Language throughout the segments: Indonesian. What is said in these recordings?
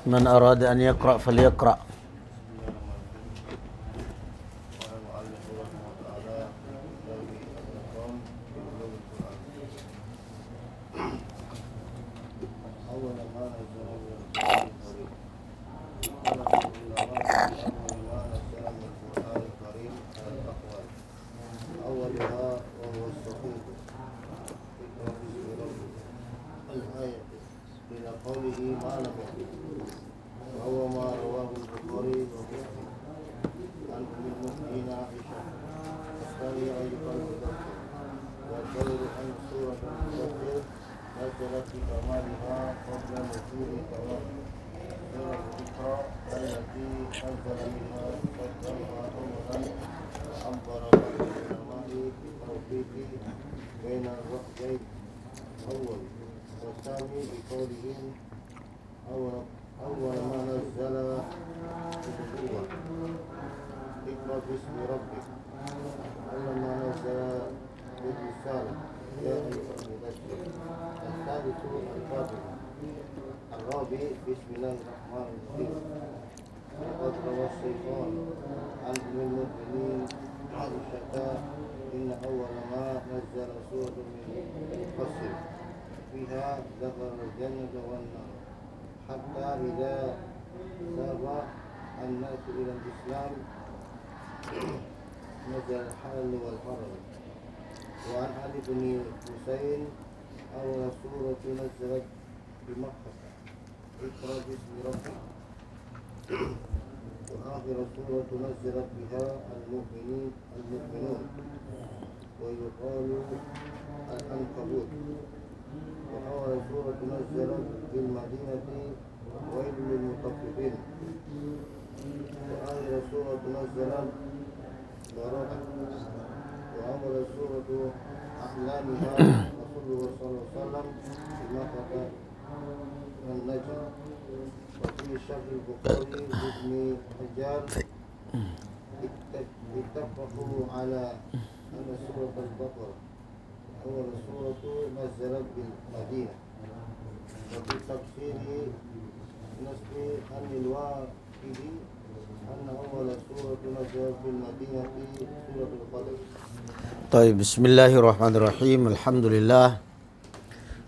من أراد أن يقرأ فليقرأ. قوله ما لم يكن وهو ما رواه البخاري ومسلم عن ام المؤمنين عائشه الثاني ايها المدثر والدور ان سوره المدثر نزلت بكمالها قبل نزول تمام سوره الاقرا التي نزل منها قدمها اولا وعبر بعض العلماء بالتوفيق بين الوحيين الاول والثاني بقولهم أول ما نزل بالقوة اقرأ باسم ربك أول ما نزل بالرسالة يا أيها المدثر الثالث الفاتحة الرابع بسم الله الرحمن الرحيم وقد روى الشيخان عن أم المؤمنين عائشة إن أول ما نزل سورة من المفصل فيها ذكر الجنة والنار حتى إذا ذهب الناس إلى الإسلام نزل الحلال والحرم. وعن علي بن حسين أول سورة نزلت بمكة اقرأ باسم ربك وآخر سورة نزلت بها المؤمنون ويقال العنكبوت. وأول سورة نزلت في المدينة ويل للمطففين. وآخر سورة نزلت براءة. وأول سورة أحلامها رسول الله صلى الله عليه وسلم بمكة النجم. وفي شرح البخاري بابن حجار اتفقوا على أن سورة البقرة أول سورة نزلت بالمدينة. وفي تفسير نسب عن الواقدي أن أول سورة نزلت بالمدينة سورة القدر. طيب، بسم الله الرحمن الرحيم. الحمد لله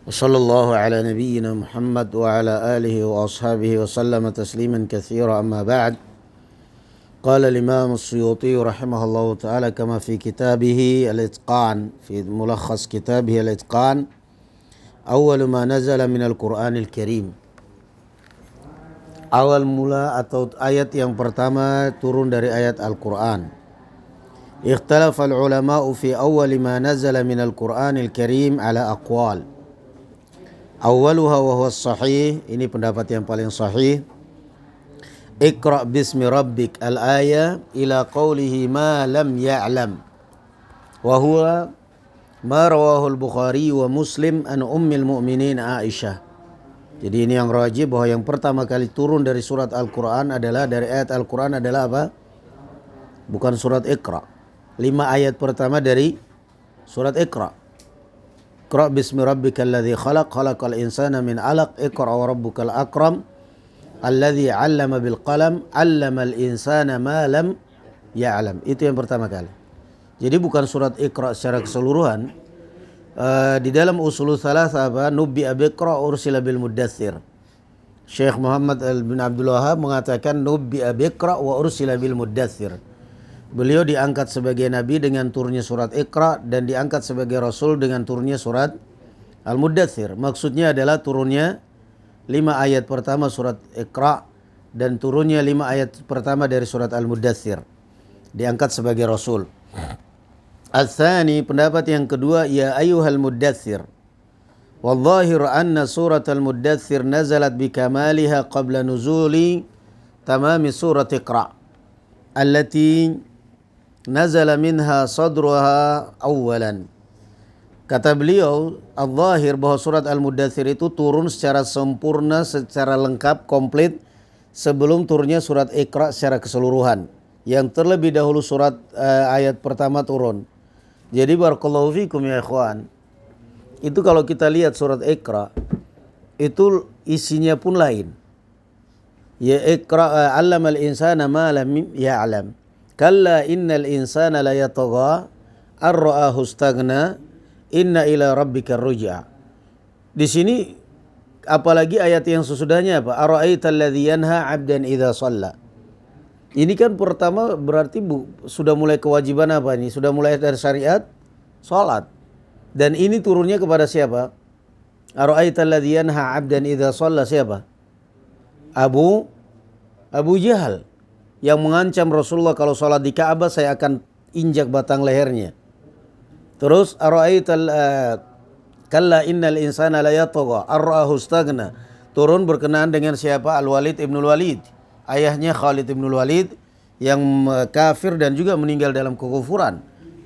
وصلى الله على نبينا محمد وعلى آله وأصحابه وسلم تسليما كثيرا. أما بعد، قال الإمام السيوطي رحمه الله تعالى كما في كتابه الإتقان، في ملخص كتابه الإتقان: أول ما نزل من القرآن الكريم. Awal mula atau ayat yang pertama turun dari ayat Al-Quran. Ikhtalafa al-ulama'u fi awal ma nazala min al-Quran al-Karim ala aqwal. Awaluha wa huwa sahih, ini pendapat yang paling sahih. Iqra' bismi rabbik al-aya ila qawlihi ma lam ya'lam. Wa huwa ma rawahu al-Bukhari wa Muslim an ummil mu'minin Aisyah. Jadi ini yang rajih bahwa yang pertama kali turun dari surat Al-Quran adalah, dari ayat Al-Quran adalah apa? Bukan surat Iqra. 5 ayat pertama dari surat Iqra. Iqra' bismi rabbikal ladzi khalaq, khalaqal insana min 'alaq, iqra' wa rabbukal akram, alladzi 'allama bil qalam, 'allamal insana ma lam ya'lam. Itu yang pertama kali. Jadi bukan surat Iqra secara keseluruhan. Di dalam usul tsalatsa apa? Nubbi abiqra ursila bil muddatsir. Syekh Muhammad bin Abdul Wahhab mengatakan nubbi abiqra wa ursila bil muddatsir. Beliau diangkat sebagai nabi dengan turunnya surat Iqra dan diangkat sebagai rasul dengan turunnya surat Al-Muddatsir. Maksudnya adalah turunnya 5 ayat pertama surat Iqra dan turunnya 5 ayat pertama dari surat Al-Muddatsir. Diangkat sebagai rasul. Al-Thani, pendapat yang kedua, ya ayyuhal muddatsir. Wallahir anna surat Al-Muddatsir nazalat bikamaliha qabla nuzuli tamami surat Iqra allati nazala minha sadruha awalan. Kata beliau, al-zahir, bahwa surat Al-Muddatsir itu turun secara sempurna, secara lengkap, komplit sebelum turunnya surat Iqra secara keseluruhan. Yang terlebih dahulu surat ayat pertama turun. Jadi barakallahu fikum ya ikhwan. Itu kalau kita lihat surat Iqra, itu isinya pun lain. Ya iqra 'allamal insana ma lam ya'lam. Kalla innal insana la yatagha ar-ra'ahu istaghna inna ila rabbika ruj'a. Di sini apalagi ayat yang sesudahnya apa? Ara'aital ladzi yanha 'abdan idza shalla. Ini kan pertama berarti sudah mulai kewajiban apa ini? Sudah mulai dari syariat salat. Dan ini turunnya kepada siapa? Ara'aital ladzi yanha 'abdan idza shalla, siapa? Abu Jahal yang mengancam Rasulullah kalau sholat di Ka'bah saya akan injak batang lehernya. Terus ara'aital kalla innal insana la yatagha ar-ra'ahu istaghna, turun berkenaan dengan siapa? Al-Walid ibnul Walid, ayahnya Khalid ibnul Walid yang kafir dan juga meninggal dalam kekufuran.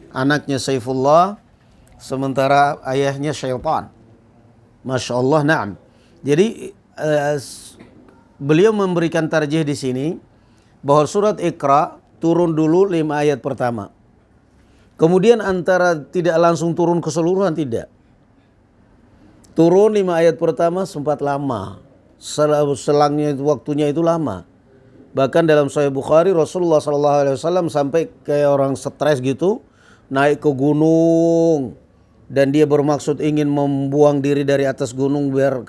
Anaknya Saifullah sementara ayahnya syaitan. Masya Allah, na'am. Jadi beliau memberikan tarjih di sini bahwa surat Iqra turun dulu 5 ayat pertama. Kemudian antara tidak langsung turun keseluruhan, tidak. Turun 5 ayat pertama sempat lama. Selangnya waktunya itu lama. Bahkan dalam Sahih Bukhari Rasulullah SAW sampai kayak orang stres gitu, naik ke gunung dan dia bermaksud ingin membuang diri dari atas gunung biar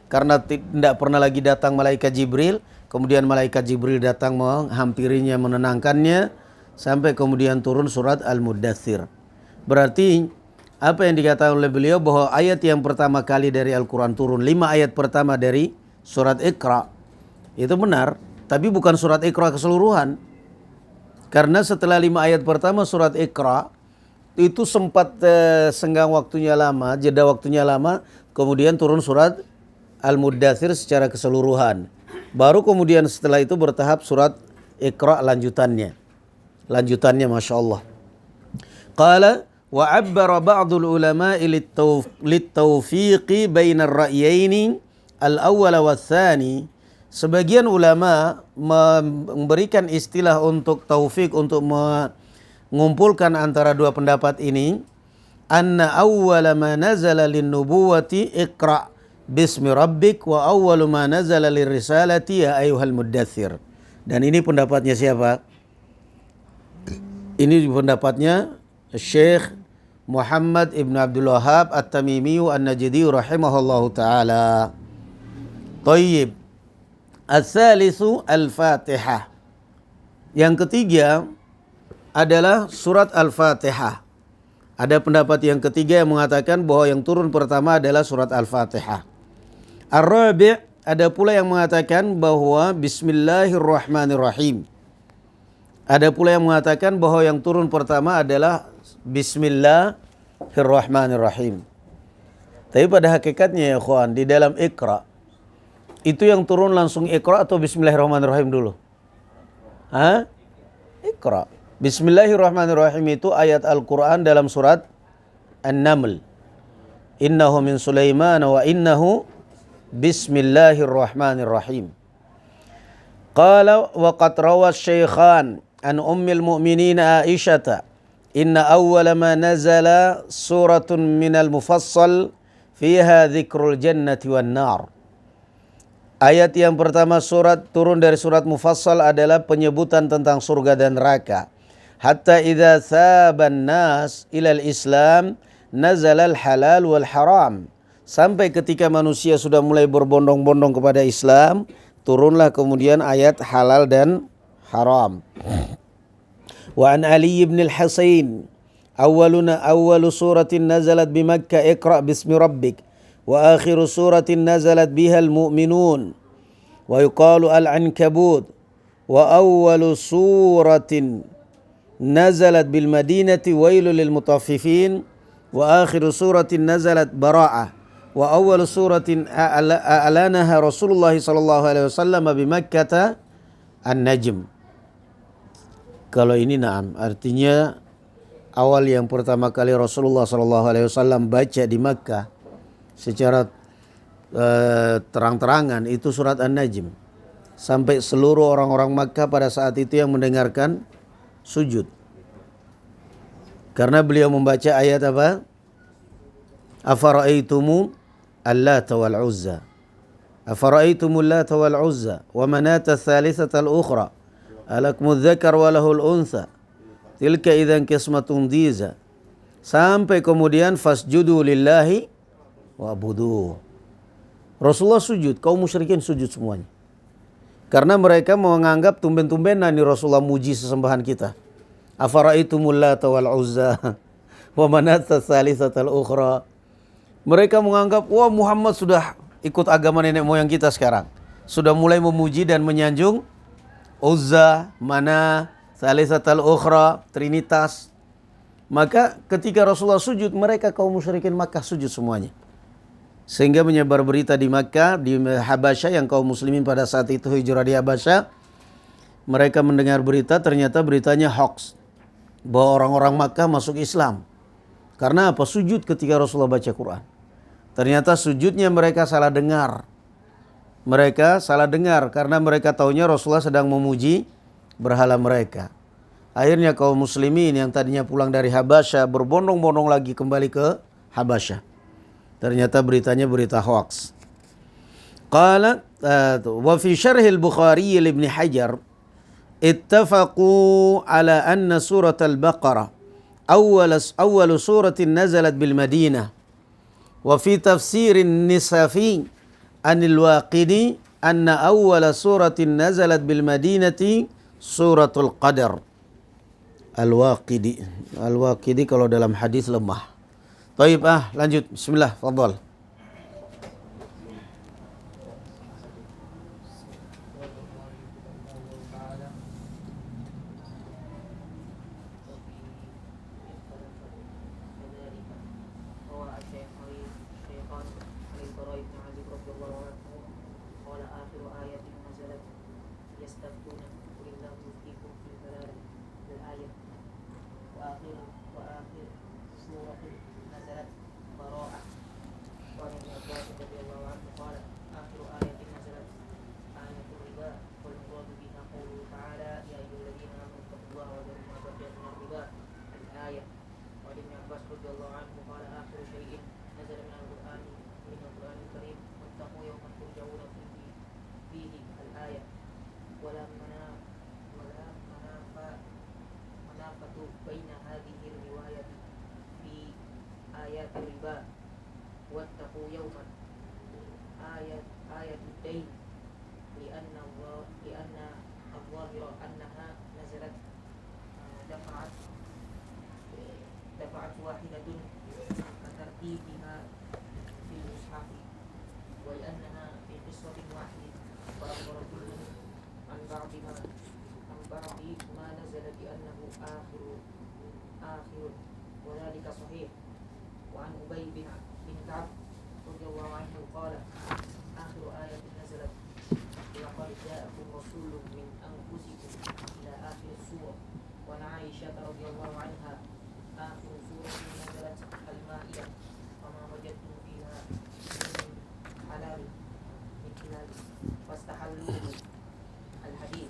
karena tidak pernah lagi datang malaikat Jibril. Kemudian malaikat Jibril datang menghampirinya, menenangkannya, sampai kemudian turun surat Al-Muddathir. Berarti apa yang dikatakan oleh beliau bahwa ayat yang pertama kali dari Al-Quran turun, 5 ayat pertama dari surat Iqra, itu benar, tapi bukan surat Iqra keseluruhan. Karena setelah 5 ayat pertama surat Iqra itu sempat senggang waktunya lama, jeda waktunya lama, kemudian turun surat Al-Muddathir secara keseluruhan. Baru kemudian setelah itu bertahap surat Iqra lanjutannya. Masya Allah. Qala wa 'abbara ba'dul ulama'i lit-tawfiqi bainar ra'yaini al-awwal wa tsani. Sebagian ulama memberikan istilah untuk taufik, untuk mengumpulkan antara dua pendapat ini. Anna awwala ma nazala lin-nubuwati Iqra bismi rabbik wa awwalu ma nazala lirisalati ya ayyuhal muddathir. Dan ini pendapatnya siapa? Ini pendapatnya Syekh Muhammad Ibn Abdul Wahhab At-Tamimi An-Najdi rahimahullahu ta'ala. Tayyib. Al-thalithu Al-Fatihah. Yang ketiga adalah surat Al-Fatihah. Ada pendapat yang ketiga yang mengatakan bahwa yang turun pertama adalah surat Al-Fatihah. Ar-Rabi', ada pula yang mengatakan bahwa Bismillahirrahmanirrahim. Ada pula yang mengatakan bahwa yang turun pertama adalah Bismillahirrahmanirrahim. Tapi pada hakikatnya ya ikhwan, di dalam Iqra, itu yang turun langsung Iqra atau Bismillahirrahmanirrahim dulu? Iqra. Bismillahirrahmanirrahim itu ayat Al-Quran dalam surat An-Naml. Innahu min Sulaiman wa innahu Bismillahirrahmanirrahim. Qala wa qad rawa Syaikhan an ummil mu'minin Aisyata inna awwala ma nazala suratun minal mufassal fiha dzikrul jannati wan nar. Ayat yang pertama turun dari surat Mufassal adalah penyebutan tentang surga dan neraka. Hatta idza thaban nas ilal Islam nazalal halal wal haram. Sampai ketika manusia sudah mulai berbondong-bondong kepada Islam, turunlah kemudian ayat halal dan haram. Wa an Ali ibn al-Husain awwalu suratin nazalat bi Makkah Iqra bismi rabbik wa akhiru suratin nazalat biha al-mu'minun wa yuqalu al-ankabut wa awwalu suratin nazalat bil madinati wailul lil mutaffifin wa akhiru suratin nazalat bara'ah wa awwalu suratin a'lanaha Rasulullah sallallahu alaihi wasallam bi Makkah an-Najm. Kalau ini na'am, artinya awal yang pertama kali Rasulullah sallallahu alaihi wasallam baca di Makkah secara terang-terangan itu surat An-Najm. Sampai seluruh orang-orang Makkah pada saat itu yang mendengarkan sujud. Karena beliau membaca ayat apa? Afara'aitumu Allata wal Uzza. Afara'aitumul Lata wal Uzza wa manata tsalitsatal ukhra alakumudz dzakar wa lahul untha tilka idzan qismatun diza. Sampai kemudian fasjudu lillahi wa'budu. Rasulullah sujud, kaum musyrikin sujud semuanya. Karena mereka menganggap tumben-tumbenan nih Rasulullah muji sesembahan kita. Afara'aitumul Lata wal Uzza wa manata tsalitsatal ukhra. Mereka menganggap, wah Muhammad sudah ikut agama nenek moyang kita sekarang. Sudah mulai memuji dan menyanjung Uzza, Mana, Tsalitsatal Ukhra, Trinitas. Maka ketika Rasulullah sujud, mereka kaum musyrikin Makkah sujud semuanya. Sehingga menyebar berita di Makkah, di Habasyah yang kaum muslimin pada saat itu hijrah di Habasyah. Mereka mendengar berita, ternyata beritanya hoax. Bahwa orang-orang Makkah masuk Islam. Karena apa? Sujud ketika Rasulullah baca Quran. Ternyata sujudnya mereka salah dengar. Mereka salah dengar karena mereka taunya Rasulullah sedang memuji berhala mereka. Akhirnya kaum muslimin yang tadinya pulang dari Habasyah berbondong-bondong lagi kembali ke Habasyah. Ternyata beritanya berita hoax. Qala wa fi syarhil Bukhari Ibn Hajar ittafaqu ala anna surat al-Baqarah awwal suratin nazalat bil Madinah. Wa fi tafsirin Nisafi anil Waqidi anna awwala suratin nazalat bil Madinati suratul Qadar. Al-Waqidi kalau dalam hadis lemah. Taib, lanjut. Bismillah, fadhal.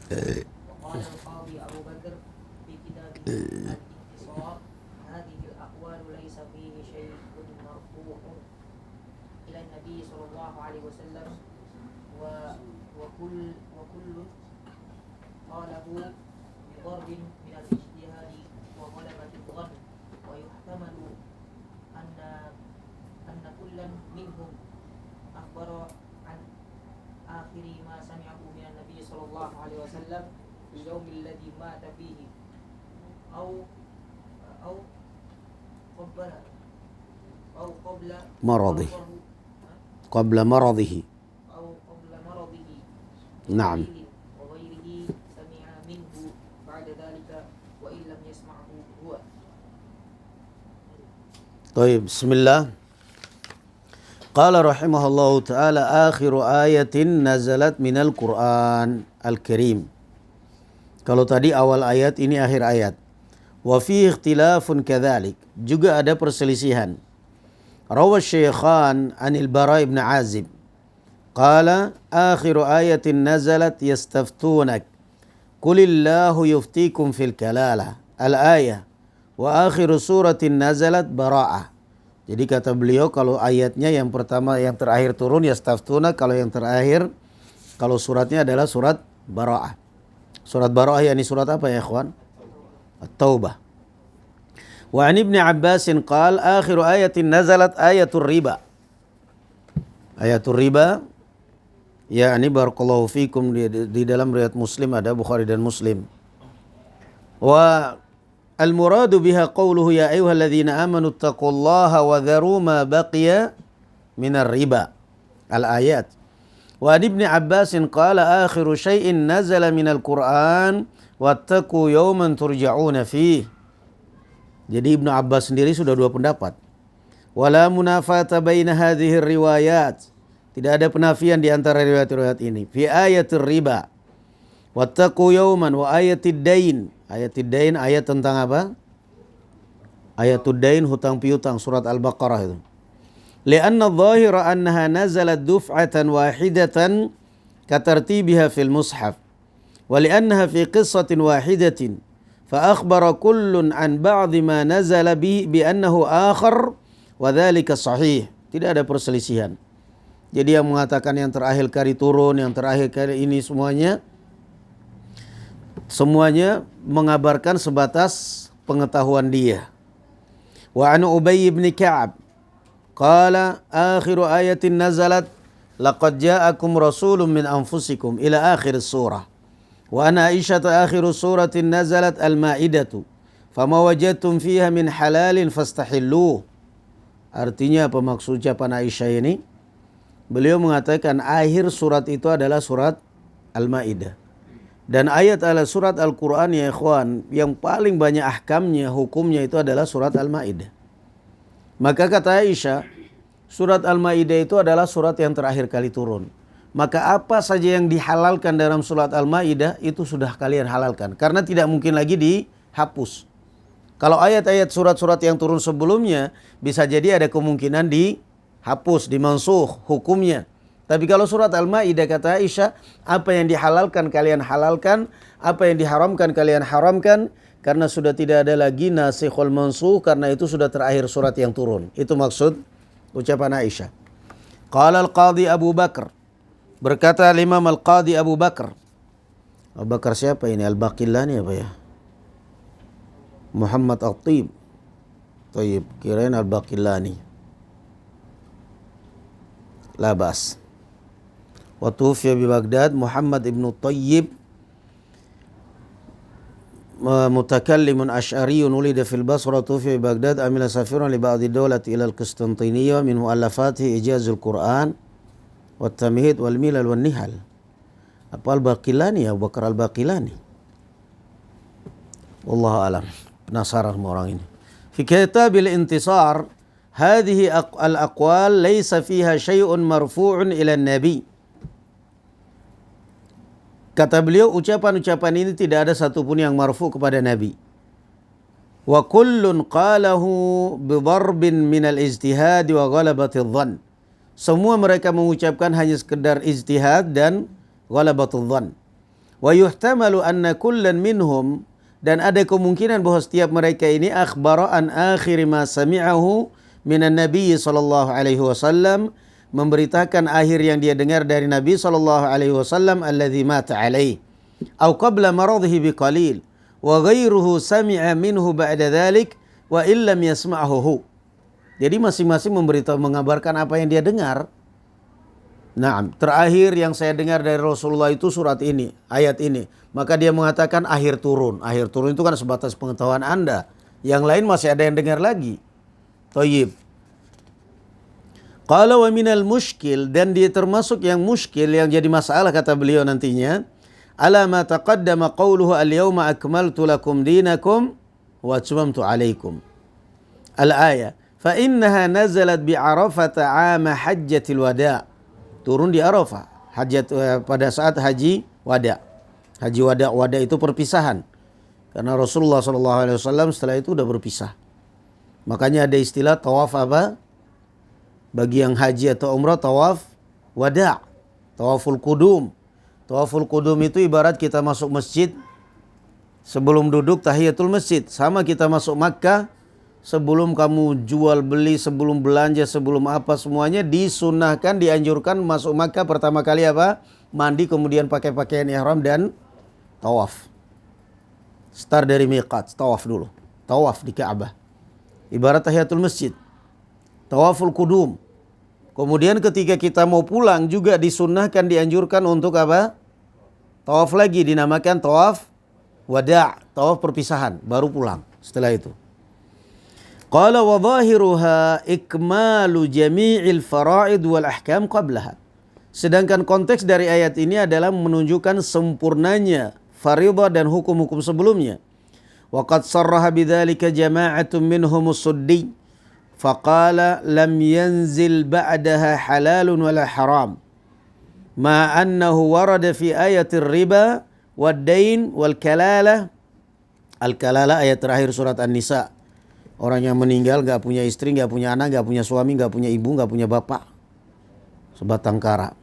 وقال القاضي أبو بكر في كتابه الانتصار هذه الأقوال ليس فيه شيء مرفوع إلى النبي صلى الله عليه وسلم وكل قاله بضرب من الاجتهاد وغلبة الظن ويحتمل أن كلا منهم أخبر عن آخر ما سمعه من النبي صلى الله عليه وسلم في اليوم الذي مات فيه أو قبل مرضه قبل مرضه نعم وغيره سمع منه بعد ذلك وإن لم يسمعه هو. طيب بسم الله. قال رحمه الله تعالى آخر آية نزلت من القرآن الكريم. Kalau tadi awal ayat, ini akhir ayat. Wa fi ikhtilafun kadzalik, juga ada perselisihan. Rawa Syaikhan anil Bara ibn Azib qala akhiru ayatin nazalat yastaftunak qulillahu yuftikum fil kalala al-ayah wa akhiru suratin nazalat bara'ah Jadi kata beliau kalau ayatnya yang pertama yang terakhir turun yastaftuna, kalau yang terakhir kalau suratnya adalah surat Bara'ah. Surat Bara'ah yakni surat apa ya ikhwan? At-Taubah. Wa an Ibnu Abbas qala akhiru ayatin nazalat ayatul riba. Ayatul riba yakni barakallahu fikum di dalam riwayat Muslim ada, Bukhari dan Muslim. Wa al-muradu biha qawluhu ya ayyuhalladzina amanu taqullaha wa dharu ma baqiya minar riba. Al-ayat. Wa Ibnu Abbas qala akhiru syai'in nazala minal Qur'an wattaqu yawman turja'una fihi. Jadi Ibnu Abbas sendiri sudah dua pendapat. Wala munafata baina hadhihi riwayat. Tidak ada penafian di antara riwayat-riwayat ini. Fi ayatir riba. Wattaqu yawman wa ayatid dain. Ayatid dain ayat tentang apa? Ayatud dain hutang piutang surat Al-Baqarah itu. Lianna adh-dhahira annaha nazalat duf'atan wahidatan katartibiha fil mushaf. Wa liannaha fi qissatin wahidatin. Fa akhbara kullun an ba'dhi ma nazala bi annahu akhar wa dhalika sahih. Tidak ada perselisihan. Jadi yang mengatakan yang terakhir kali turun, yang terakhir kali ini semuanya mengabarkan sebatas pengetahuan dia. Wa an Ubay bin Ka'ab qala akhiru ayatin nazalat laqad ja'akum rasulun min anfusikum ila akhir surah. Wa ana Aisyah akhiru suratin nazalat al-Ma'idatu fama wajadtum fiha min halalin fastahilluh. Artinya apa maksud ucapan Aisyah ini? Beliau mengatakan akhir surat itu adalah surat Al-Ma'idah. Dan ayat ala surat Al-Quran ya ikhwan, yang paling banyak ahkamnya, hukumnya itu adalah surat Al-Ma'idah. Maka kata Aisyah, surat Al-Ma'idah itu adalah surat yang terakhir kali turun. Maka apa saja yang dihalalkan dalam surat Al-Ma'idah itu sudah kalian halalkan. Karena tidak mungkin lagi dihapus. Kalau ayat-ayat surat-surat yang turun sebelumnya, bisa jadi ada kemungkinan dihapus, dimansuh hukumnya. Tapi kalau surat Al-Ma'idah kata Aisyah, apa yang dihalalkan kalian halalkan, apa yang diharamkan kalian haramkan, karena sudah tidak ada lagi nasikhul mansuh, karena itu sudah terakhir surat yang turun. Itu maksud ucapan Aisyah. Qala al-Qadhi Abu Bakar, berkata Imam al-Qadhi Abu Bakar. Abu Bakar siapa ini? Al-Baqillani apa ya? Muhammad Al-Tib. Tayyib, kirain Al-Baqillani. Labas. Wa tufiya bi Baghdad Muhammad ibn Tayyib mutakallimun asy'ariyun ulida fil Basra tufiya bi Baghdad amila safiran li ba'di dawlati ila al-Qustantiniyah min mu'allafatihi Ijazul Quran wa Tamhid wal Milal wan Nihal. Apa Al-Baqillani ya? Abu Bakar Al-Baqillani. Wallahu alam. Penasaran sama orang ini. Fi kitabil intisar hadhihi al-aqwal laysa fiha syai'un marfu'un ila nabi. Kata beliau ucapan-ucapan ini tidak ada satupun yang marfu kepada Nabi. Wa kullun qalahu bi darbin min al-ijtihad wa ghalabati dhann. Semua mereka mengucapkan hanya sekedar ijtihad dan ghalabatu dhann. Wa yuhtamalu anna kullan minhum, dan ada kemungkinan bahwa setiap mereka ini akhbara an akhir ma sami'ahu minan nabi sallallahu alaihi wasallam, memberitakan akhir yang dia dengar dari Nabi sallallahu alaihi wasallam alladzi mata alaihi aw qabla maradhihi biqalil wa ghairuhu sami'a minhu ba'da dhalik wa illam yasma'hu. Jadi masing-masing mengabarkan apa yang dia dengar. Nah, terakhir yang saya dengar dari Rasulullah itu surat ini, ayat ini. Maka dia mengatakan akhir turun. Akhir turun itu kan sebatas pengetahuan Anda. Yang lain masih ada yang dengar lagi. Thayyib. Qala wa minal mushkil, dan dia termasuk yang mushkil, yang jadi masalah kata beliau nantinya. Ala ma taqaddama qawluhu al-yawma akmaltu lakum dinakum wa atmamtu alaikum. Al-ayah. Fa innaha nazalat bi Arafata 'ama hajjatil wada'. Turun di Arafah, pada saat haji wada. Haji wada itu perpisahan. Karena Rasulullah SAW setelah itu sudah berpisah. Makanya ada istilah tawaf apa? Bagi yang haji atau umrah, tawaf wada'. Tawaful qudum. Tawaful qudum itu ibarat kita masuk masjid, sebelum duduk tahiyatul masjid. Sama kita masuk Makkah, sebelum kamu jual beli, sebelum belanja, sebelum apa semuanya disunnahkan, dianjurkan masuk Makkah pertama kali apa? Mandi, kemudian pakai pakaian ihram dan tawaf. Start dari miqat, tawaf dulu. Tawaf di Ka'bah. Ibarat tahiyatul masjid. Tawaful qudum. Kemudian ketika kita mau pulang juga disunnahkan, dianjurkan untuk apa? Tawaf lagi, dinamakan tawaf wada', tawaf perpisahan, baru pulang setelah itu. Qala wa dhahiruha ikmalu jami'il fara'id wal ahkam qablaha. Sedangkan konteks dari ayat ini adalah menunjukkan sempurnanya fariḍah dan hukum-hukum sebelumnya. Wa qad sarraha bidzalika jama'atun minhumus suddi faqala lam yanzil ba'daha halalun wala haram. Ma annahu warada fi ayatir riba wad dain wal kalalah. Al kalalah ayat terakhir surat An-Nisa. Orang yang meninggal gak punya istri, gak punya anak, gak punya suami, gak punya ibu, gak punya bapak. Sebatang kara.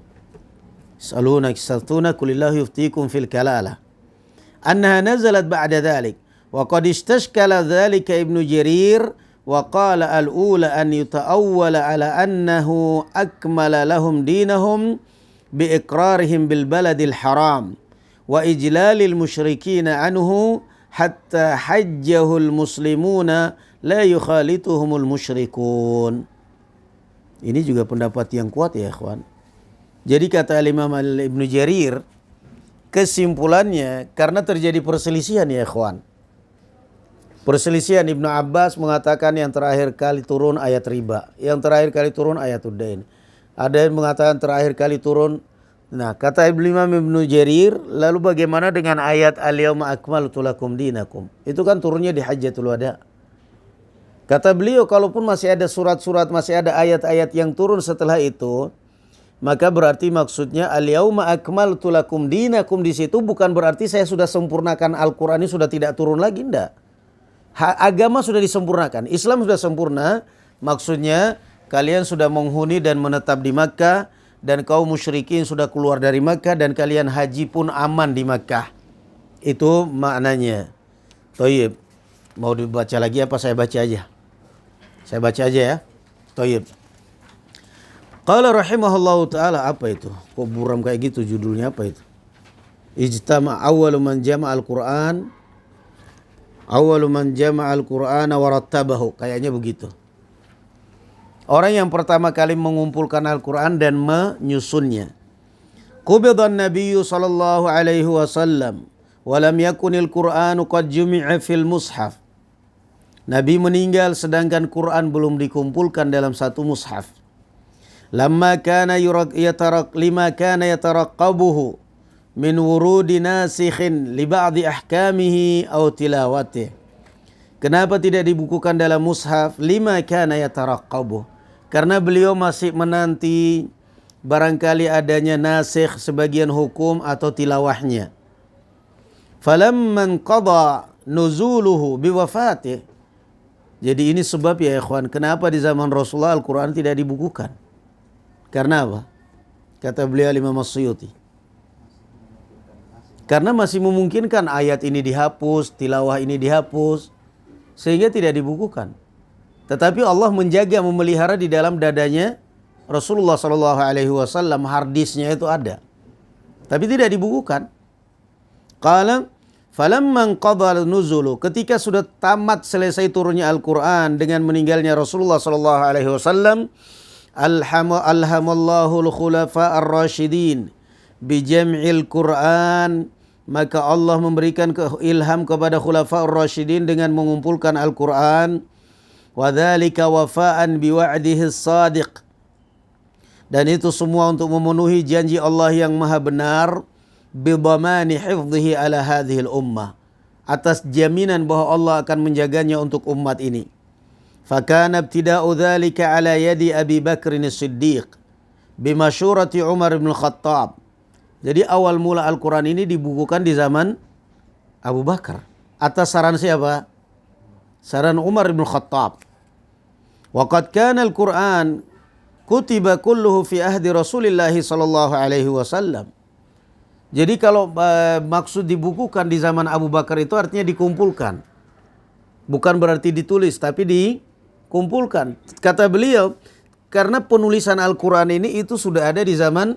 Saluna kisatuna kulillahu yuftikum fil kalalah. Annaha nazalat ba'da dhalik. Wa qad istashkala dhalika Ibnu Jarir wa qala al-ula an yuta'awwala ala annahu akmala lahum dinahum biiqrarihim bil baladil haram wa ijlalil musyrikina anhu hatta hajjahul muslimuna la yukhalituhumul musyrikun. Ini juga pendapat yang kuat ya ikhwan. Jadi kata Imam Ibnu Jarir, kesimpulannya karena terjadi perselisihan ya ikhwan. Perselisihan, Ibnu Abbas mengatakan yang terakhir kali turun ayat riba, yang terakhir kali turun ayat udain. Ada yang mengatakan terakhir kali turun. Nah, kata Imam Ibnu Jarir, lalu bagaimana dengan ayat al-yauma akmaltu lakum dinakum? Itu kan turunnya di Hajjatul Wada. Kata beliau, kalaupun masih ada surat-surat, masih ada ayat-ayat yang turun setelah itu, maka berarti maksudnya al-yauma akmaltu lakum dinakum di situ bukan berarti saya sudah sempurnakan Al-Qur'an ini sudah tidak turun lagi, enggak. Agama sudah disempurnakan, Islam sudah sempurna, maksudnya kalian sudah menghuni dan menetap di Makkah dan kaum musyrikin sudah keluar dari Makkah dan kalian haji pun aman di Makkah. Itu maknanya. Thayyib. Mau dibaca lagi apa saya baca aja? Saya baca aja ya. Thayyib. Qala rahimahullahu ta'ala, apa itu? Kok buram kayak gitu judulnya, apa itu? Ijtama awwalu man jama'al Qur'an. Awwalu man jama'al Qur'ana wa rattabahu. Kayaknya begitu. Orang yang pertama kali mengumpulkan Al-Qur'an dan menyusunnya. Qubidan Nabiyyu sallallahu alaihi wasallam wa lam yakunil Qur'anu qad jumi'a fil mushaf. Nabi meninggal sedangkan Quran belum dikumpulkan dalam satu mushaf. Lima kana yataraqqabuhu min wurudi nasikhin li ba'di ahkamihi aw tilawatih. Kenapa tidak dibukukan dalam mushaf? Lima kana yataraqqabuh. Karena beliau masih menanti barangkali adanya nasikh sebagian hukum atau tilawahnya. Falamman qada nuzuluhu biwafatih. Jadi ini sebab ya ikhwan, kenapa di zaman Rasulullah Al-Quran tidak dibukukan. Karena apa? Kata beliau Imam As-Suyuti. Karena masih memungkinkan ayat ini dihapus, tilawah ini dihapus, sehingga tidak dibukukan. Tetapi Allah menjaga, memelihara di dalam dadanya Rasulullah SAW, harddisknya itu ada. Tapi tidak dibukukan. Qala falamman qadha nuzulu, ketika sudah tamat selesai turunnya Al-Quran dengan meninggalnya Rasulullah SAW, alhamallahu al-khulafa ar-rashidin bijam'il Quran, maka Allah memberikan ilham kepada khulafa ar-rashidin dengan mengumpulkan Al-Quran. Wa dzalika wafa'an biwa'dihi as-sadiq, dan itu semua untuk memenuhi janji Allah yang maha benar, bidhamani hifdhihi ala hadhihi al-ummah, atas jaminan bahwa Allah akan menjaganya untuk umat ini. Fakana ibtida'u dzalika ala yadi Abi Bakr as-Siddiq bimasyurati Umar bin Khattab. Jadi awal mula Al-Quran ini dibukukan di zaman Abu Bakar atas saran siapa? Saran Umar bin Khattab. Waqad kana Al-Quran kutiba kulluhu fi ahdi Rasulillah sallallahu alaihi wasallam. Jadi kalau maksud dibukukan di zaman Abu Bakar itu artinya dikumpulkan. Bukan berarti ditulis, tapi dikumpulkan. Kata beliau, karena penulisan Al-Quran ini itu sudah ada di zaman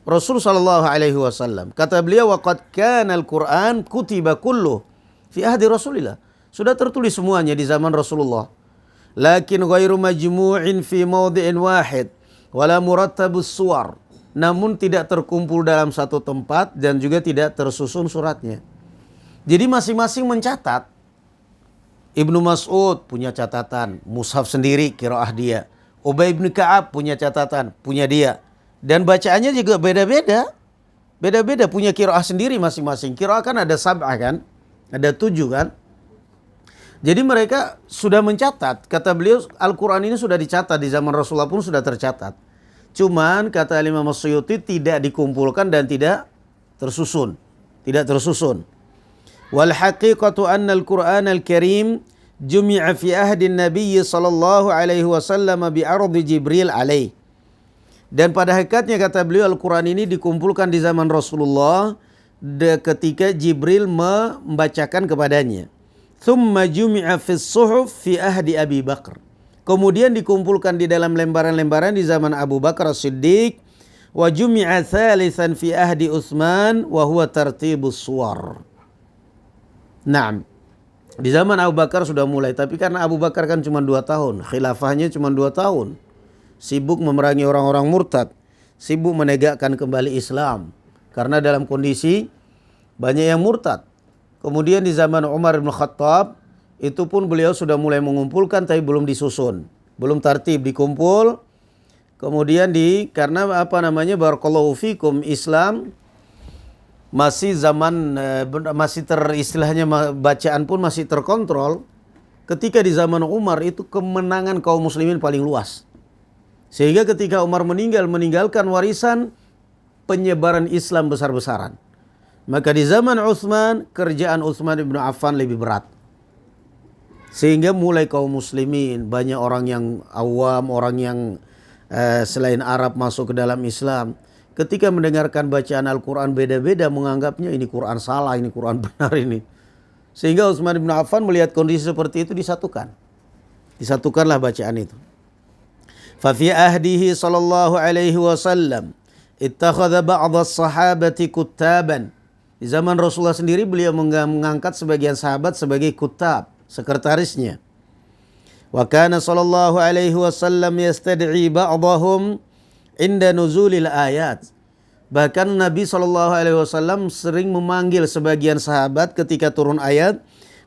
Rasul sallallahu alaihi wasallam. Kata beliau, waqad kana al-Qur'an kutiba kullu fi ahdi Rasulillah. Sudah tertulis semuanya di zaman Rasulullah. Lakin ghairu majmu'in fi mawdi'in wahid wala murattabus suwar. Namun tidak terkumpul dalam satu tempat dan juga tidak tersusun suratnya. Jadi masing-masing mencatat. Ibnu Mas'ud punya catatan, mushaf sendiri qiraah dia. Ubay bin Ka'ab punya catatan, punya dia. Dan bacaannya juga beda-beda. Beda-beda punya qiraah sendiri masing-masing. Qiraah kan ada sab'ah kan? Ada 7 kan? Jadi mereka sudah mencatat. Kata beliau Al-Quran ini sudah dicatat. Di zaman Rasulullah pun sudah tercatat. Cuman kata Imam Suyuti tidak dikumpulkan dan tidak tersusun. Tidak tersusun. Wal haqiqatu anna al-Qur'an al-Karim jumi'a fi ahdi Nabi sallallahu alaihi wasallam bi ardi Jibril alaih. Dan pada hakikatnya kata beliau Al-Quran ini dikumpulkan di zaman Rasulullah ketika Jibril membacakan kepadanya. Thumma jumi'a fis suhuf fi ahdi Abi Bakar. Kemudian dikumpulkan di dalam lembaran-lembaran di zaman Abu Bakar As-Siddiq. Wa jumi'a thalithan fi ahdi Utsman wa huwa tartibus suwar. Naam. Di zaman Abu Bakar sudah mulai, tapi karena Abu Bakar kan cuma 2 tahun, khilafahnya cuma 2 tahun. Sibuk memerangi orang-orang murtad, sibuk menegakkan kembali Islam. Karena dalam kondisi banyak yang murtad. Kemudian di zaman Umar bin Khattab, itu pun beliau sudah mulai mengumpulkan tapi belum disusun. Belum tertib dikumpul. Kemudian karena barakallahu fikum, Islam masih zaman, istilahnya bacaan pun masih terkontrol. Ketika di zaman Umar itu kemenangan kaum muslimin paling luas. Sehingga ketika Umar meninggalkan warisan penyebaran Islam besar-besaran. Maka di zaman Utsman, kerjaan Utsman bin Affan lebih berat. Sehingga mulai kaum muslimin, banyak orang yang awam, orang yang selain Arab masuk ke dalam Islam. Ketika mendengarkan bacaan Al-Quran beda-beda, menganggapnya ini Quran salah, ini Quran benar ini. Sehingga Utsman bin Affan melihat kondisi seperti itu disatukan. Disatukanlah bacaan itu. ففي عهده صلى الله عليه وسلم اتخذ بعض الصحابة كتابا. Di zaman Rasulullah sendiri beliau mengangkat sebagian sahabat sebagai kutab, sekretarisnya. Wa kana sallallahu alaihi wasallam yastad'i ba'dahum inda nuzulil ayat. Bahkan Nabi sallallahu alaihi wasallam sering memanggil sebagian sahabat ketika turun ayat,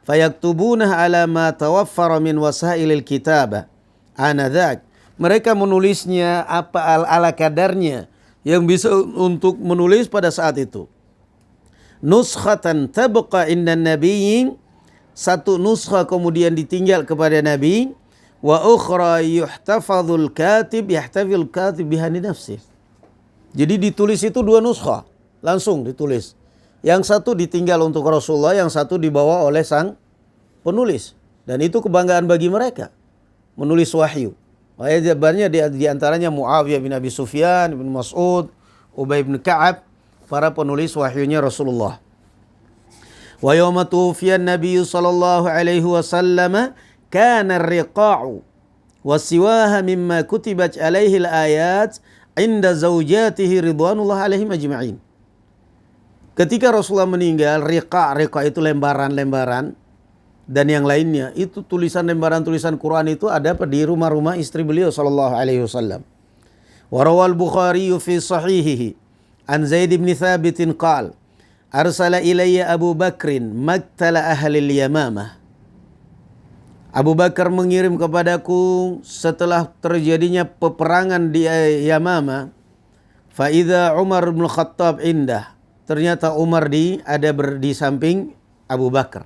fayaktubunah ala ma tawaffara min wasailil kitabah. Anadzak, mereka menulisnya apa ala kadarnya yang bisa untuk menulis pada saat itu. Nuskhatan tabqa inda nabiyyin, satu nuskha kemudian ditinggal kepada Nabi. Wa ukhra yuhtafadhul katib yahtafil katib bihani nafsih. Jadi ditulis itu 2 nuskha, langsung ditulis. Yang satu ditinggal untuk Rasulullah, yang satu dibawa oleh sang penulis. Dan itu kebanggaan bagi mereka, menulis wahyu. Jawabannya di antaranya Muawiyah bin Abi Sufyan, bin Mas'ud, Ubay bin Ka'ab, para penulis wahyunya Rasulullah. Wa yawma tuwfiya an-nabiy sallallahu alaihi wasallam kana ar-riqa'u wasiwaha mimma kutibat alaihi al-ayat inda zawjatihi ridwanullah alaihim ajma'in. Ketika Rasulullah meninggal, riqa' itu lembaran-lembaran dan yang lainnya, itu tulisan lembaran-tulisan Quran itu ada di rumah-rumah istri beliau sallallahu alaihi wasallam. Wa rawal Bukhari fi sahihihi an Zaid bin Thabit qala arsala ilayya Abu Bakrin maktala ahli al-Yamamah. Abu Bakar mengirim kepadaku setelah terjadinya peperangan di Yamamah. Fa idza Umar bin Khattab indah. Ternyata Umar ada di samping Abu Bakar.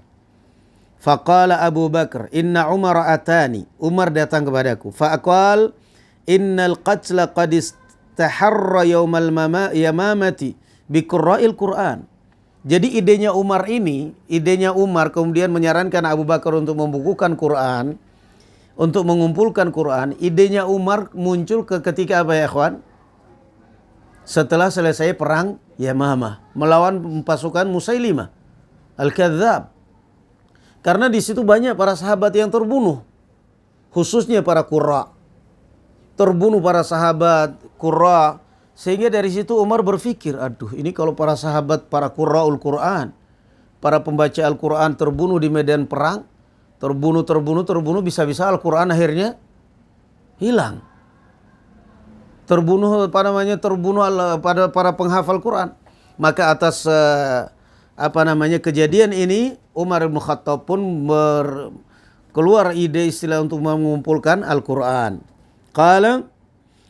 Faqala Abu Bakar, inna Umar atani. Umar datang kepadaku. Faqal, innal qatla qad istaharra yawmal yamamati bi qurra'il Qur'an. Jadi idenya Umar kemudian menyarankan Abu Bakar untuk membukukan Quran, untuk mengumpulkan Quran. Idenya Umar muncul ketika apa ya ikhwan? Setelah selesai perang Yamamah melawan pasukan Musailimah Al-Kadzdzab. Karena di situ banyak para sahabat yang terbunuh. Khususnya para qurra. Terbunuh para sahabat qurra. Sehingga dari situ Umar berpikir, aduh ini kalau para sahabat, para qurra'ul Quran, para pembaca Al-Quran terbunuh di medan perang, terbunuh, bisa-bisa Al-Quran akhirnya hilang. Terbunuh pada para penghafal Quran. Maka atas kejadian ini Umar bin Khattab pun keluar ide istilah untuk mengumpulkan Al-Quran. Qala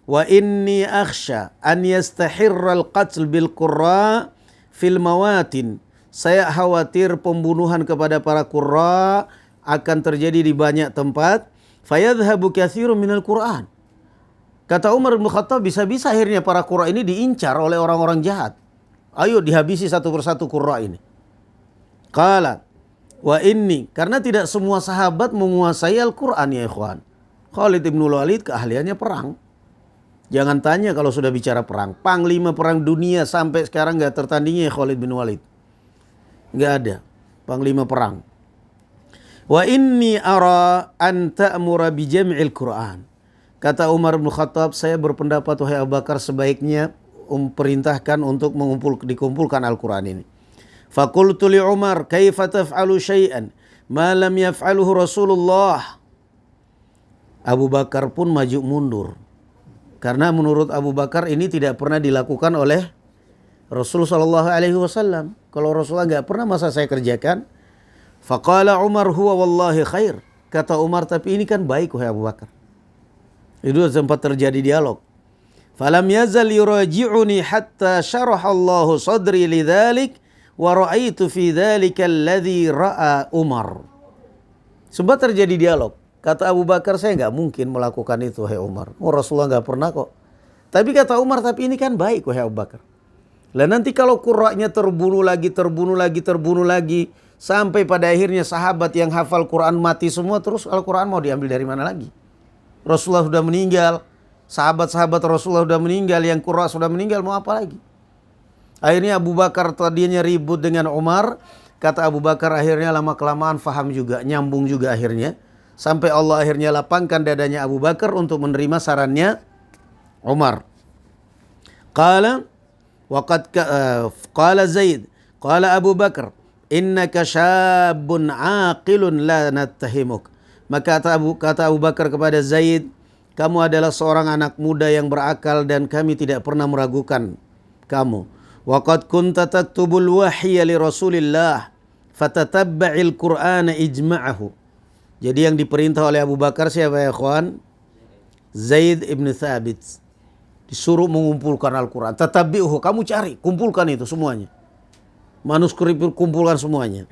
wa inni akhsha an yastahirra al-qatl bil qurra fil mawatin. Saya khawatir pembunuhan kepada para qurra akan terjadi di banyak tempat. Fayadhhabu katsirun minal Qur'an. Kata Umar bin Khattab, bisa-bisa akhirnya para qurra ini diincar oleh orang-orang jahat. Ayo dihabisi satu persatu qurra ini. Qala wa inni, karena tidak semua sahabat menguasai Al-Quran ya ikhwan. Khalid bin Walid keahliannya perang. Jangan tanya kalau sudah bicara perang. Panglima perang dunia sampai sekarang gak tertandingi Khalid bin Walid. Gak ada panglima perang. Wa inni ara an ta'mura bi jam'il Qur'an. Kata Umar bin Khattab, saya berpendapat wahai Abu Bakar sebaiknya perintahkan untuk dikumpulkan Al-Quran ini. Faqultu li Umar, kaifa taf'alu syai'an ma lam yaf'aluhu Rasulullah. Abu Bakar pun maju mundur. Karena menurut Abu Bakar ini tidak pernah dilakukan oleh Rasul SAW. Kalau Rasulullah nggak pernah, masa saya kerjakan? Faqala Umar huwa wallahi khair. Kata Umar, tapi ini kan baik wahai Abu Bakar. Itu sempat terjadi dialog. Falam yazal yuraji'uni hatta syarahallahu sadri lidzalik wa ra'aitu fi dzalika alladhi ra'a Umar. Sempat terjadi dialog. Kata Abu Bakar, saya nggak mungkin melakukan itu wahai Umar. Oh, Rasulullah nggak pernah kok. Tapi kata Umar, tapi ini kan baik wahai Abu Bakar. Lah nanti kalau qurra'nya terbunuh lagi, sampai pada akhirnya sahabat yang hafal Quran mati semua, terus Al-Quran mau diambil dari mana lagi? Rasulullah sudah meninggal, sahabat-sahabat Rasulullah sudah meninggal, yang qurra sudah meninggal, mau apa lagi? Akhirnya Abu Bakar tadinya ribut dengan Umar. Kata Abu Bakar akhirnya lama-kelamaan faham juga, nyambung juga akhirnya. Sampai Allah akhirnya lapangkan dadanya Abu Bakar untuk menerima sarannya Umar. Qala Zaid, qala Abu Bakar, innaka syabun aqilun la nattahimuk. Maka kata Abu Bakar kepada Zaid, kamu adalah seorang anak muda yang berakal dan kami tidak pernah meragukan kamu. Wa qad kunta taktubul wahya li Rasulillah fatatabba'il Qur'ana ijma'ahu. Jadi yang diperintah oleh Abu Bakar siapa ya ikhwan? Zaid ibn Thabit. Disuruh mengumpulkan Al-Quran. Tatabi'uhu, kamu cari, kumpulkan itu semuanya. Manuskrip kumpulkan semuanya.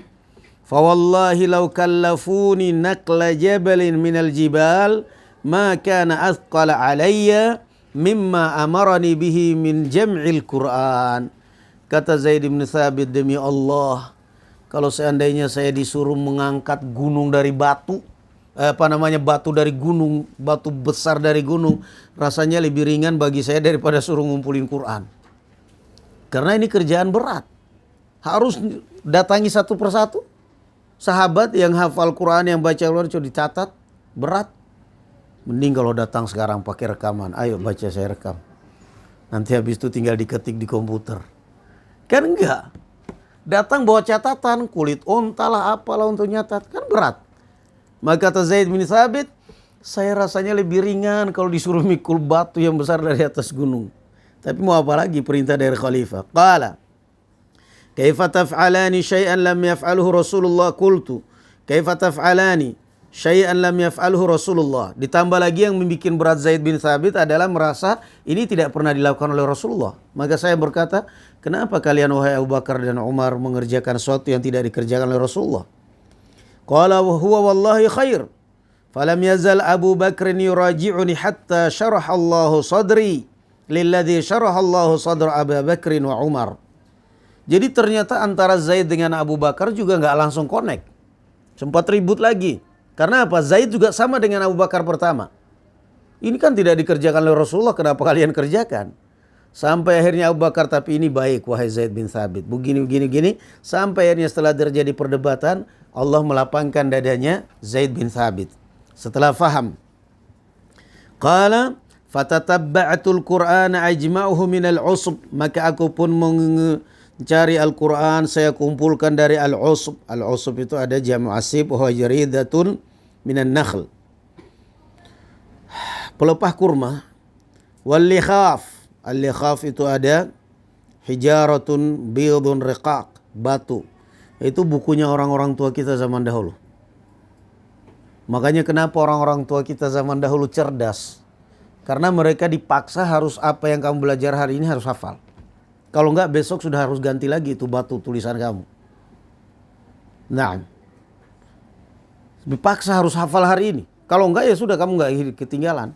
Fawallahi law kallafuni naqla jabalin minal jibal ma kana athqala alayya mimma amarani bihi min jam'il Qur'an. Kata Zaid bin Thabit, demi Allah, kalau seandainya saya disuruh mengangkat gunung dari batu, batu dari gunung, batu besar dari gunung, rasanya lebih ringan bagi saya daripada suruh ngumpulin Quran. Karena ini kerjaan berat. Harus datangi satu persatu. Sahabat yang hafal Quran, yang baca Quran, coba dicatat, berat. Mending kalau datang sekarang pakai rekaman. Ayo baca, saya rekam. Nanti habis itu tinggal diketik di komputer. Kan enggak. Datang bawa catatan, kulit onta lah, apalah untuk nyatat. Kan berat. Maka kata Zaid bin Thabit, saya rasanya lebih ringan kalau disuruh mikul batu yang besar dari atas gunung. Tapi mau apa lagi, perintah dari khalifah. Qala, kaifa taf'alani syai'an lam yaf'aluhu Rasulullah? Qultu, kaifa taf'alani syai'an lam yaf'aluhu Rasulullah? Ditambah lagi yang membuat berat Zaid bin Thabit adalah merasa ini tidak pernah dilakukan oleh Rasulullah. Maka saya berkata, kenapa kalian wahai Abu Bakar dan Umar mengerjakan sesuatu yang tidak dikerjakan oleh Rasulullah? Qala huwa wallahi khair. Falam yazal Abu Bakr yuraji'uni hatta syarahallahu sadri lilladzi syarahallahu sadra Abu Bakr wa Umar. Jadi ternyata antara Zaid dengan Abu Bakar juga nggak langsung connect. Sempat ribut lagi. Karena apa? Zaid juga sama dengan Abu Bakar pertama. Ini kan tidak dikerjakan oleh Rasulullah, kenapa kalian kerjakan? Sampai akhirnya Abu Bakar, tapi ini baik wahai Zaid bin Thabit. Begini. Sampai akhirnya setelah terjadi perdebatan, Allah melapangkan dadanya Zaid bin Thabit. Setelah faham, qala fatatabba'atul Qur'ana ajma'uhu minal usb, maka aku pun mencari Al-Quran, saya kumpulkan dari al-usb. Al-usb itu ada jamu asib, wa jaridatun minan nakhl, pelepah kurma. Wal likhaf, al-likhaf itu ada hijaratun bidun riqaq, batu. Itu bukunya orang-orang tua kita zaman dahulu. Makanya kenapa orang-orang tua kita zaman dahulu cerdas? Karena mereka dipaksa harus apa yang kamu belajar hari ini harus hafal. Kalau enggak besok sudah harus ganti lagi itu batu tulisan kamu. Nah, dipaksa harus hafal hari ini. Kalau enggak ya sudah kamu enggak ketinggalan.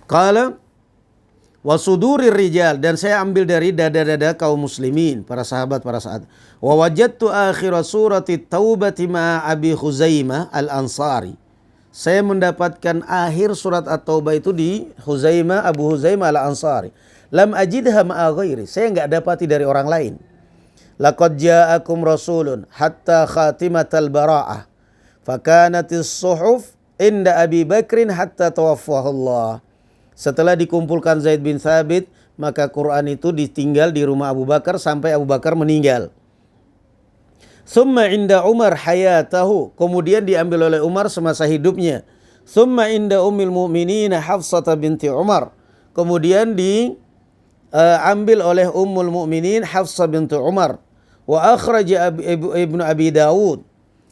Qala wasudurir rijal, dan saya ambil dari dada-dada kaum muslimin, para sahabat para saat. Wa wajadtu akhir surati taubati ma Abi Khuzaimah al-Ansari. Saya mendapatkan akhir surat At-Taubah itu di Khuzaimah, Abu Khuzaimah al-Ansari. Lam ajidha ma'a ghairi, saya enggak dapati dari orang lain. Laqad ja'akum rasulun hatta khatimatal bara'ah. Fakanatis suhuf inda Abi Bakrin hatta tawaffahu Allah. Setelah dikumpulkan Zaid bin Thabit, maka Quran itu ditinggal di rumah Abu Bakar sampai Abu Bakar meninggal. Summa inda Umar hayatahu, kemudian diambil oleh Umar semasa hidupnya. Summa inda ummil mu'minin Hafsah binti Umar, kemudian diambil oleh ummul mu'minin Hafsah binti Umar. Wa akhraja Ibnu Abi Dawud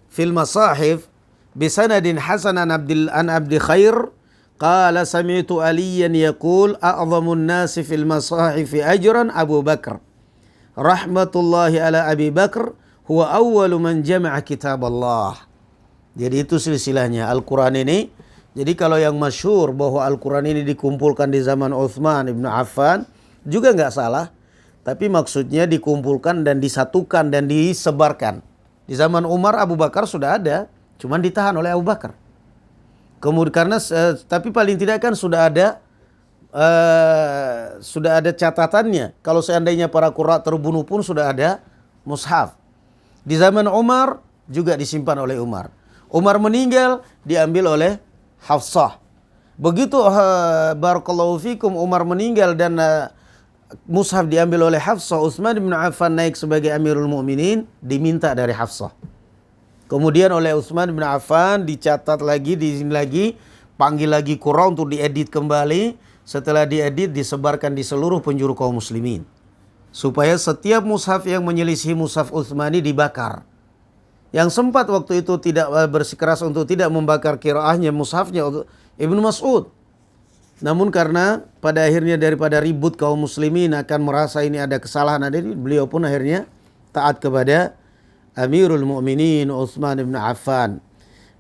fil masahif bisanadin hasan an Abdi Khair qala sami'tu Aliyan yaqul a'zamun nasi fil masahifi ajran Abu Bakar rahmatullahi ala Abi Bakar huwa awwalu man jama'a kitab Allah. Jadi itu silsilahnya Al-Quran ini. Jadi kalau yang masyhur bahwa Al-Quran ini dikumpulkan di zaman Utsman ibn Affan juga nggak salah. Tapi maksudnya dikumpulkan dan disatukan dan disebarkan. Di zaman Umar, Abu Bakar sudah ada, cuman ditahan oleh Abu Bakar. Kemudian karena tapi paling tidak kan sudah ada catatannya. Kalau seandainya para qurra terbunuh pun sudah ada mushaf. Di zaman Umar juga disimpan oleh Umar. Umar meninggal diambil oleh Hafsah. Begitu barakallahu fikum Umar meninggal dan mushaf diambil oleh Hafsah, Utsman bin Affan naik sebagai Amirul Mukminin, diminta dari Hafsah. Kemudian oleh Utsman bin Affan dicatat lagi, di sini lagi, panggil lagi Qur'an untuk diedit kembali. Setelah diedit disebarkan di seluruh penjuru kaum muslimin. Supaya setiap mushaf yang menyelisih mushaf Utsmani dibakar. Yang sempat waktu itu tidak bersikeras untuk tidak membakar qiraahnya mushafnya Ibnu Mas'ud. Namun karena pada akhirnya daripada ribut kaum muslimin akan merasa ini ada kesalahan, beliau pun akhirnya taat kepada Amirul Mu'minin Utsman bin Affan.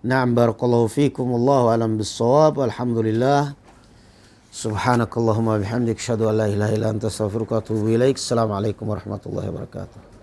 Na'am, barakallahu fikum, wallahu alam bis-shawab. Alhamdulillah. Subhanakallahumma bihamdik, asyhadu an la ilaha illa anta, astaghfiruka wa atubu ilaik. Assalamualaikum warahmatullahi wabarakatuh.